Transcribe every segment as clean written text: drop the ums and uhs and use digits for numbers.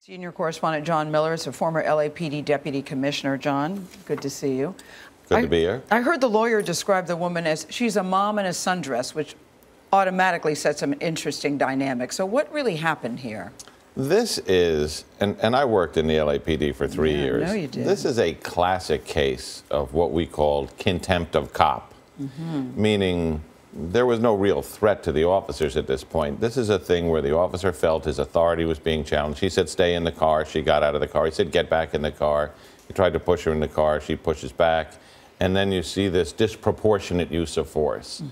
Senior correspondent John Miller is a former LAPD deputy commissioner. John, good to see you. Good to be here. I heard the lawyer describe the woman as she's a mom in a sundress, which automatically sets some interesting dynamics. So what really happened here? This is, and I worked in the LAPD for 3 years. I know you did. This is a classic case of what we called contempt of cop, meaning there was no real threat to the officers at this point. This is a thing where the officer felt his authority was being challenged. He said, stay in the car. She got out of the car. He said, get back in the car. He tried to push her in the car. She pushes back. And then you see this disproportionate use of force.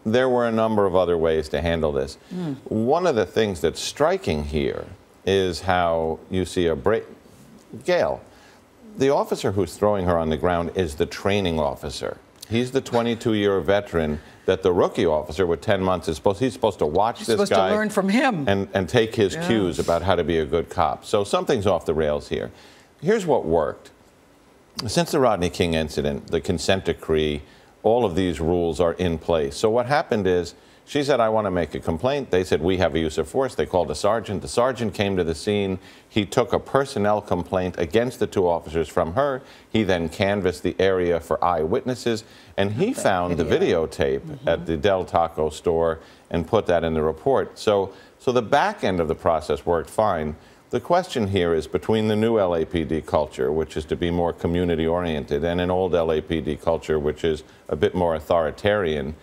There were a number of other ways to handle this. One of the things that's striking here is how you see Gail, the officer who's throwing her on the ground is the training officer. He's the 22-year veteran that the rookie officer with 10 months is supposed to watch this guy. Supposed to learn from him. And take his cues about how to be a good cop. So something's off the rails here. Here's what worked. Since the Rodney King incident, the consent decree, all of these rules are in place. So what happened is, she said, I want to make a complaint. They said, we have a use of force. They called a sergeant. The sergeant came to the scene. He took a personnel complaint against the two officers from her. He then canvassed the area for eyewitnesses, and he found the videotape at the Del Taco store and put that in the report. So the back end of the process worked fine. The question here is between the new LAPD culture, which is to be more community-oriented, and an old LAPD culture, which is a bit more authoritarian,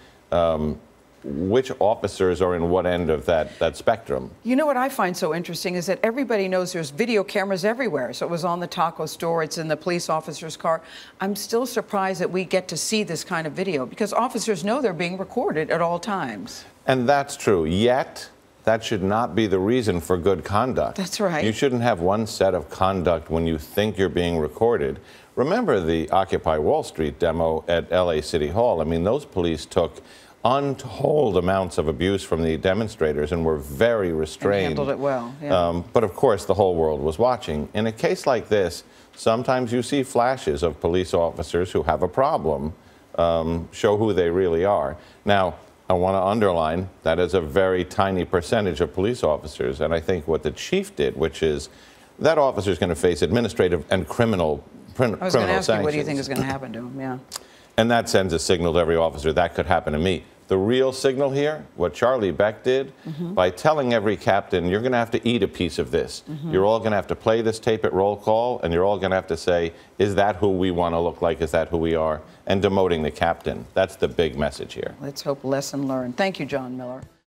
which officers are in what end of that spectrum? You know what I find so interesting is that everybody knows there's video cameras everywhere. So it was on the taco store, it's in the police officer's car. I'm still surprised that we get to see this kind of video because officers know they're being recorded at all times. And that's true. Yet, that should not be the reason for good conduct. That's right. You shouldn't have one set of conduct when you think you're being recorded. Remember the Occupy Wall Street demo at LA City Hall? I mean, those police took untold amounts of abuse from the demonstrators and were very restrained. And handled it well, yeah. But of course, the whole world was watching. In a case like this, sometimes you see flashes of police officers who have a problem, show who they really are. Now, I want to underline that is a very tiny percentage of police officers, and I think what the chief did, which is that officer is going to face administrative and criminal sanctions. I was going to ask you, what do you think is going to happen to him? Yeah. And that sends a signal to every officer that could happen to me. The real signal here, what Charlie Beck did, by telling every captain, you're going to have to eat a piece of this. You're all going to have to play this tape at roll call, and you're all going to have to say, is that who we want to look like? Is that who we are? And demoting the captain. That's the big message here. Let's hope lesson learned. Thank you, John Miller.